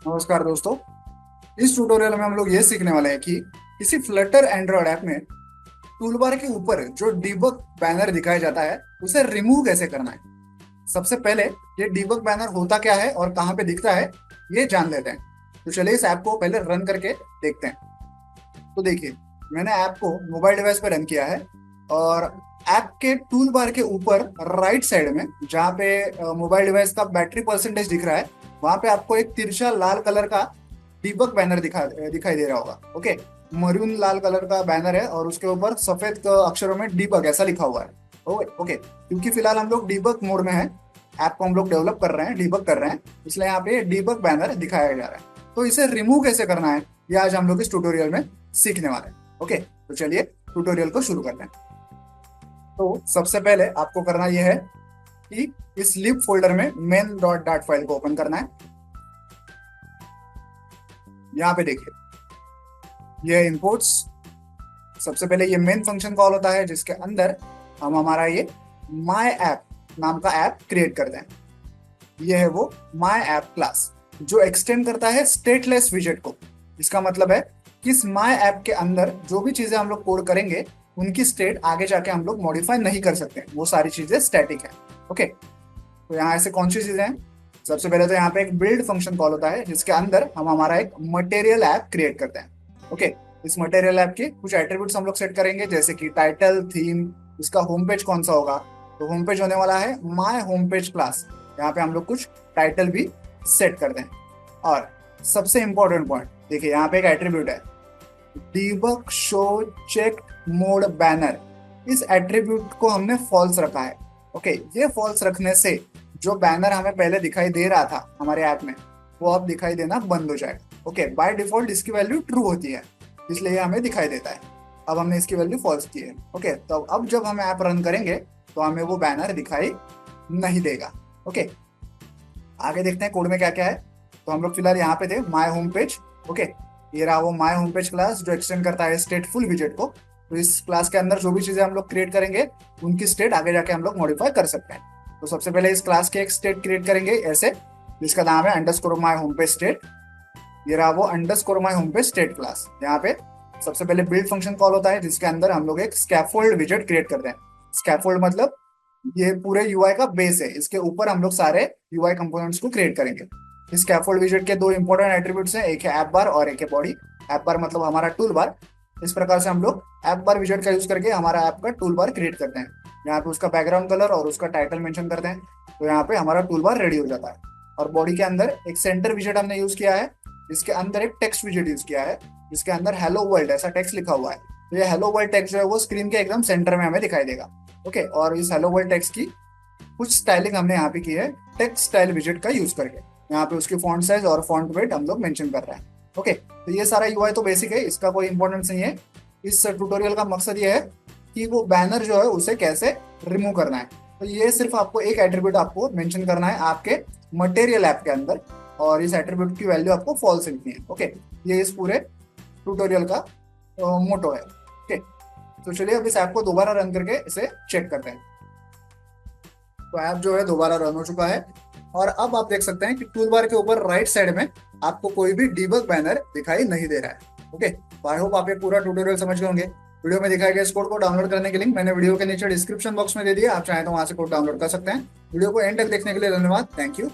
नमस्कार दोस्तों। इस ट्यूटोरियल में हम लोग ये सीखने वाले हैं कि किसी फ्लटर एंड्रॉयड ऐप में टूलबार के ऊपर जो डीबग बैनर दिखाया जाता है उसे रिमूव कैसे करना है। सबसे पहले ये डीबग बैनर होता क्या है और कहाँ पे दिखता है ये जान लेते हैं। तो चलिए इस ऐप को पहले रन करके देखते हैं। तो देखिए, मैंने ऐप को मोबाइल डिवाइस पे रन किया है और ऐप के टूल बार के ऊपर राइट साइड में जहाँ पे मोबाइल डिवाइस का बैटरी परसेंटेज दिख रहा है वहां पे आपको एक तिरछा लाल कलर का दीपक बैनर दिखाई दे रहा होगा। ओके, मरून लाल कलर का बैनर है और उसके ऊपर सफेद अक्षरों में डीबग ऐसा लिखा हुआ है। ओके ओके, क्योंकि फिलहाल हम लोग डीबग मोड में है, ऐप को हम लोग डेवलप कर रहे हैं, डीबग कर रहे हैं, इसलिए यहाँ पे डीबग बैनर दिखाया जा रहा है। तो इसे रिमूव कैसे करना है ये आज हम लोग इस ट्यूटोरियल में सीखने वाले हैं। ओके, तो चलिए ट्यूटोरियल को शुरू करते हैं। तो सबसे पहले आपको करना यह है कि इस लिब फोल्डर में मेन डॉट डाट फाइल को ओपन करना है। यहाँ पे देखिए, ये इंपोर्ट्स, सबसे पहले ये मेन फंक्शन कॉल होता है जिसके अंदर हम हमारा ये माई ऐप नाम का ऐप क्रिएट करते हैं। ये है वो माई ऐप क्लास जो एक्सटेंड करता है स्टेटलेस विजेट को। इसका मतलब है कि इस माई ऐप के अंदर जो भी चीजें हम लोग कोड करेंगे उनकी स्टेट आगे जाके हम लोग मॉडिफाई नहीं कर सकते, वो सारी चीजें स्टैटिक है। ओके, तो यहाँ ऐसे कौन सी चीजें हैं। सबसे पहले तो यहाँ पे एक बिल्ड फंक्शन कॉल होता है जिसके अंदर हम हमारा एक मटेरियल ऐप क्रिएट करते हैं। ओके, इस मटेरियल ऐप के कुछ एट्रीब्यूट्स हम लोग सेट करेंगे जैसे कि टाइटल, थीम, इसका होम पेज कौन सा होगा। तो होम पेज होने वाला है माय होम पेज क्लास। यहाँ पे हम लोग कुछ टाइटल भी सेट करते हैं। और सबसे इंपॉर्टेंट पॉइंट देखिए, यहाँ पे एक एट्रीब्यूट है debug show check mode banner. इस एट्रीब्यूट को हमने फॉल्स रखा है। ओके, ये फॉल्स रखने से जो बैनर हमें पहले दिखाई दे रहा था हमारे ऐप में वो अब दिखाई देना बंद हो जाएगा। ओके, बाय डिफॉल्ट इसकी वैल्यू ट्रू होती है इसलिए ये हमें दिखाई देता है। अब हमने इसकी वैल्यू फॉल्स की है। ओके, तो अब जब हम ऐप रन करेंगे तो हमें वो बैनर दिखाई नहीं देगा। ओके, आगे देखते हैं कोड में क्या क्या है। तो हम लोग फिलहाल यहाँ पे थे माय होम पेज। ओके, ये रहा वो माय होम पेज क्लास जो एक्सटेंड करता है स्टेटफुल विजेट को। तो इस क्लास के अंदर जो भी चीजें हम लोग क्रिएट करेंगे उनकी स्टेट आगे जाके हम लोग मॉडिफाई कर सकते हैं। तो सबसे पहले इस क्लास के एक स्टेट क्रिएट करेंगे ऐसे, जिसका नाम है underscore my home page state. ये रहा वो underscore my home page state class. यहाँ पे सबसे पहले बिल्ड फंक्शन कॉल होता है जिसके अंदर हम लोग एक स्कैफोल्ड विजेट क्रिएट करते हैं। स्कैफोल्ड मतलब ये पूरे यूआई का बेस है, इसके ऊपर हम लोग सारे यूआई कंपोनेंट्स को क्रिएट करेंगे। इस स्कैफोल्ड विजेट के दो इंपॉर्टेंट एट्रीब्यूट्स हैं, एक है ऐप बार और एक है बॉडी। ऐप बार मतलब हमारा टूल बार। इस प्रकार से हम लोग ऐप बार विजेट का यूज करके हमारा ऐप का टूल बार क्रिएट करते हैं। यहाँ पे उसका बैकग्राउंड कलर और उसका टाइटल मेंशन करते हैं, तो यहाँ पे हमारा टूल बार रेडी हो जाता है। और बॉडी के अंदर एक सेंटर विजेट हमने यूज किया है, इसके अंदर एक टेक्स्ट विजेट यूज किया है जिसके अंदर हेलो वर्ल्ड ऐसा टेक्स्ट लिखा हुआ है। तो ये हेलो वर्ल्ड टेक्स्ट जो है वो स्क्रीन के एकदम सेंटर में हमें दिखाई देगा। ओके, और इस हेलो वर्ल्ड टेक्स्ट की कुछ स्टाइलिंग हमने यहाँ पे की है टेक्स्ट स्टाइल विजेट का यूज करके। यहाँ पे उसकी फॉन्ट साइज और फॉन्ट वेट हम लोग मेंशन कर रहे हैं। ओके, तो ये सारा यूआई तो बेसिक है, इसका कोई इंपॉर्टेंस नहीं है। इस ट्यूटोरियल का मकसद ये है कि वो बैनर जो है उसे कैसे रिमूव करना है। तो ये सिर्फ आपको एक एट्रीब्यूट आपको मेंशन करना है आपके मटेरियल ऐप के अंदर और इस एट्रीब्यूट की वैल्यू आपको फॉल्स लिखनी है। ओके, ये इस पूरे ट्यूटोरियल का मोटो है। ओके, तो चलिए अब इस ऐप को दोबारा रन करके इसे चेक करते हैं। तो ऐप जो है दोबारा रन हो चुका है और अब आप देख सकते हैं कि टूल बार के ऊपर राइट साइड में आपको कोई भी डीबग बैनर दिखाई नहीं दे रहा है। ओके, तो आई होप आप ये पूरा ट्यूटोरियल समझ गए होंगे। वीडियो में दिखाए गए इस कोड को डाउनलोड करने के लिंक मैंने वीडियो के नीचे डिस्क्रिप्शन बॉक्स में दे दिया, आप चाहें तो वहां से कोड डाउनलोड कर सकते हैं। वीडियो को एंड तक देखने के लिए धन्यवाद। Thank you.